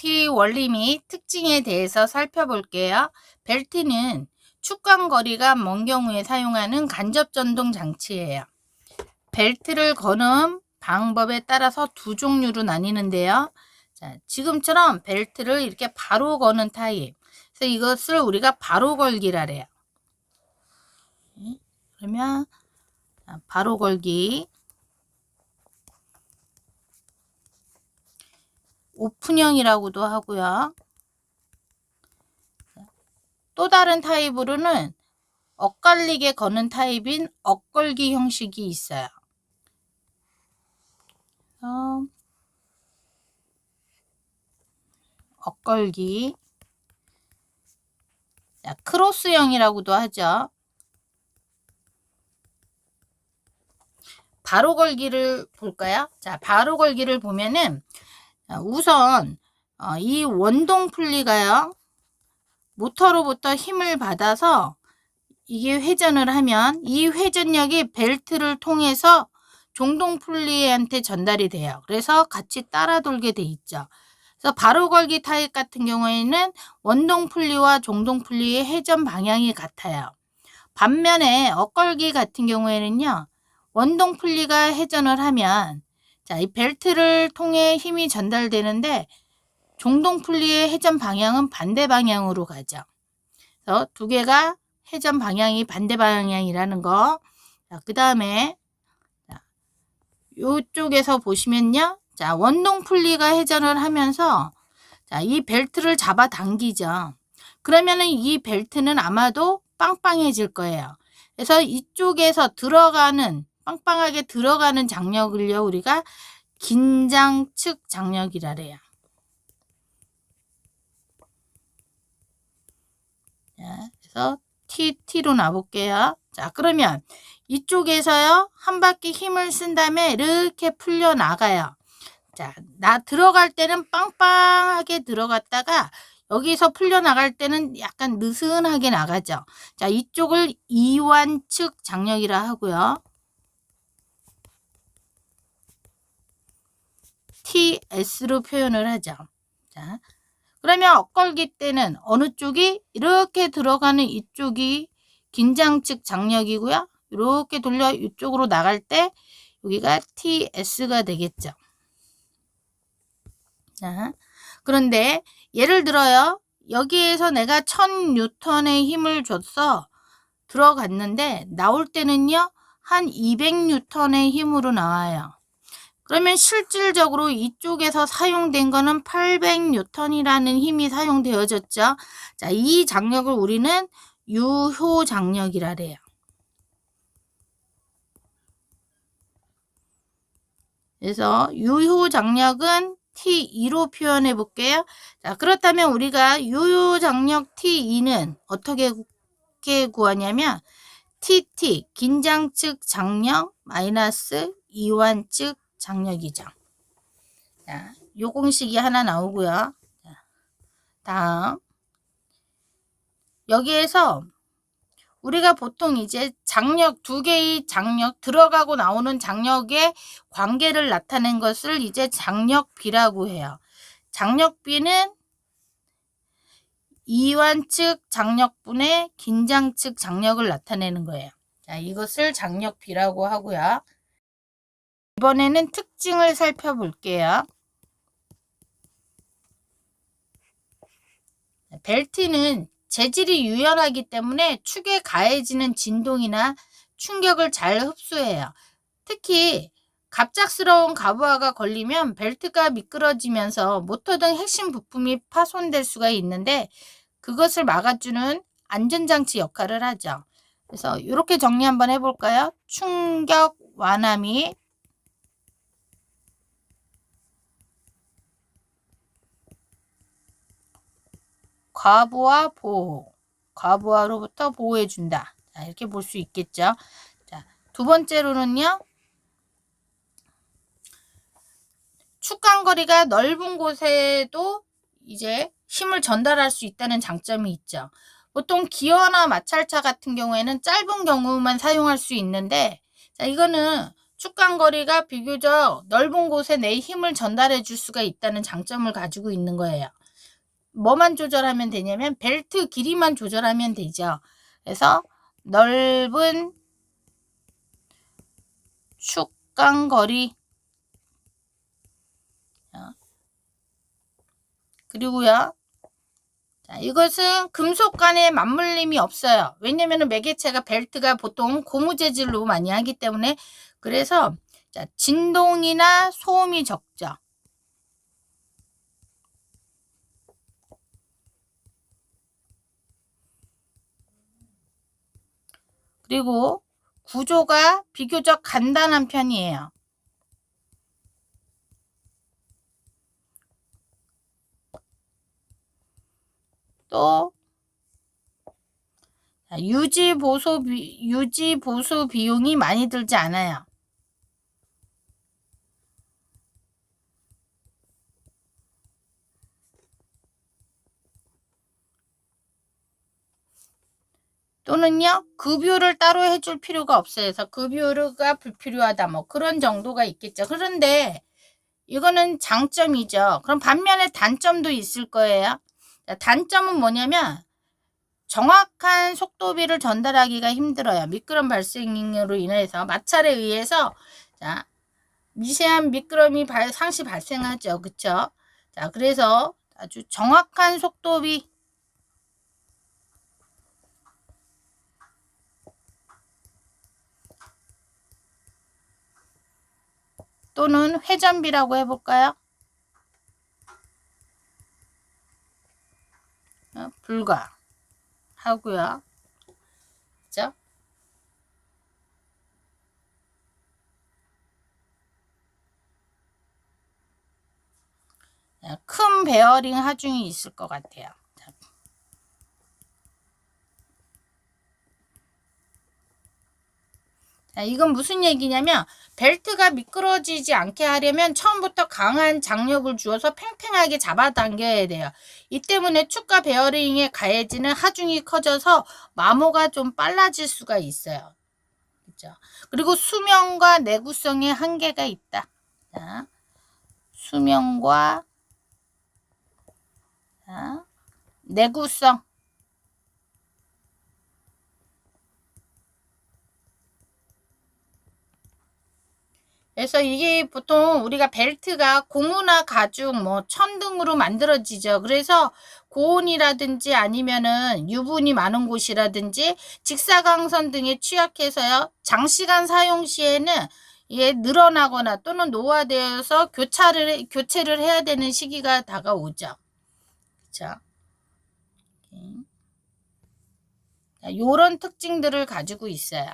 벨트 원리 및 특징에 대해서 살펴볼게요. 벨트는 축광거리가 먼 경우에 사용하는 간접전동 장치예요. 벨트를 거는 방법에 따라서 두 종류로 나뉘는데요. 자, 지금처럼 벨트를 이렇게 바로 거는 타입. 그래서 이것을 우리가 바로 걸기라 해요. 그러면 바로 걸기. 오픈형이라고도 하고요. 또 다른 타입으로는 엇갈리게 거는 타입인 엇걸기 형식이 있어요. 엇걸기. 자, 크로스형이라고도 하죠. 바로 걸기를 볼까요? 자, 바로 걸기를 보면은 우선 이 원동 풀리가요. 모터로부터 힘을 받아서 이게 회전을 하면 이 회전력이 벨트를 통해서 종동 풀리한테 전달이 돼요. 그래서 같이 따라 돌게 돼 있죠. 그래서 바로 걸기 타입 같은 경우에는 원동 풀리와 종동 풀리의 회전 방향이 같아요. 반면에 엇걸기 같은 경우에는요. 원동 풀리가 회전을 하면 자, 이 벨트를 통해 힘이 전달되는데 종동 풀리의 회전 방향은 반대 방향으로 가죠. 그래서 두 개가 회전 방향이 반대 방향이라는 거. 그 다음에 이쪽에서 보시면요. 자, 원동 풀리가 회전을 하면서 자, 이 벨트를 잡아 당기죠. 그러면은 이 벨트는 아마도 빵빵해질 거예요. 그래서 이쪽에서 들어가는 빵빵하게 들어가는 장력을요. 우리가 긴장측 장력이라 그래요. 자, 그래서 T로 놔볼게요. 자, 그러면 이쪽에서요. 한 바퀴 힘을 쓴 다음에 이렇게 풀려 나가요. 자, 들어갈 때는 빵빵하게 들어갔다가 여기서 풀려 나갈 때는 약간 느슨하게 나가죠. 자, 이쪽을 이완측 장력이라 하고요. TS로 표현을 하죠. 자, 그러면 엇걸기 때는 어느 쪽이 이렇게 들어가는 이쪽이 긴장측 장력이고요. 이렇게 돌려 이쪽으로 나갈 때 여기가 TS가 되겠죠. 자, 그런데 예를 들어요. 여기에서 내가 1000N의 힘을 줬어. 들어갔는데 나올 때는요. 한 200N의 힘으로 나와요. 그러면 실질적으로 이쪽에서 사용된 거는 800N이라는 힘이 사용되어졌죠. 자, 이 장력을 우리는 유효 장력이라 해요. 그래서 유효 장력은 T2로 표현해 볼게요. 자, 그렇다면 우리가 유효 장력 T2는 어떻게 구하냐면 TT 긴장측 장력 마이너스 이완측 장력이죠. 자, 요 공식이 하나 나오고요. 자, 다음 여기에서 우리가 보통 이제 장력 두 개의 장력 들어가고 나오는 장력의 관계를 나타낸 것을 이제 장력비라고 해요. 장력비는 이완측 장력분의 긴장측 장력을 나타내는 거예요. 자, 이것을 장력비라고 하고요. 이번에는 특징을 살펴볼게요. 벨트는 재질이 유연하기 때문에 축에 가해지는 진동이나 충격을 잘 흡수해요. 특히 갑작스러운 가부하가 걸리면 벨트가 미끄러지면서 모터 등 핵심 부품이 파손될 수가 있는데 그것을 막아주는 안전장치 역할을 하죠. 그래서 이렇게 정리 한번 해볼까요? 충격 완화 및 과부하 보호, 과부하로부터 보호해준다. 자, 이렇게 볼 수 있겠죠. 자, 두 번째로는요. 축광거리가 넓은 곳에도 이제 힘을 전달할 수 있다는 장점이 있죠. 보통 기어나 마찰차 같은 경우에는 짧은 경우만 사용할 수 있는데 자, 이거는 축간거리가 비교적 넓은 곳에 내 힘을 전달해 줄 수가 있다는 장점을 가지고 있는 거예요. 뭐만 조절하면 되냐면 벨트 길이만 조절하면 되죠. 그래서 넓은 축간거리, 그리고요, 자, 이것은 금속 간에 맞물림이 없어요. 왜냐면 매개체가 벨트가 보통 고무 재질로 많이 하기 때문에. 그래서 자, 진동이나 소음이 적죠. 그리고 구조가 비교적 간단한 편이에요. 또 유지 보수 비용이 많이 들지 않아요. 또는요, 급유를 따로 해줄 필요가 없어요. 그래서 급유가 불필요하다, 뭐 그런 정도가 있겠죠. 그런데 이거는 장점이죠. 그럼 반면에 단점도 있을 거예요. 단점은 뭐냐면 정확한 속도비를 전달하기가 힘들어요. 미끄럼 발생으로 인해서 마찰에 의해서 자, 미세한 미끄럼이 상시 발생하죠. 그쵸? 자, 그래서 아주 정확한 속도비 또는 회전비라고 해볼까요? 불가 하고요. 그죠? 큰 베어링 하중이 있을 것 같아요. 자, 이건 무슨 얘기냐면 벨트가 미끄러지지 않게 하려면 처음부터 강한 장력을 주어서 팽팽하게 잡아당겨야 돼요. 이 때문에 축과 베어링에 가해지는 하중이 커져서 마모가 좀 빨라질 수가 있어요. 그렇죠? 그리고 수명과 내구성에 한계가 있다. 자, 수명과 내구성. 그래서 이게 보통 우리가 벨트가 고무나 가죽, 뭐 천 등으로 만들어지죠. 그래서 고온이라든지 아니면은 유분이 많은 곳이라든지 직사광선 등에 취약해서요. 장시간 사용 시에는 이게 늘어나거나 또는 노화되어서 교체를 해야 되는 시기가 다가오죠. 그렇죠? 이런 특징들을 가지고 있어요.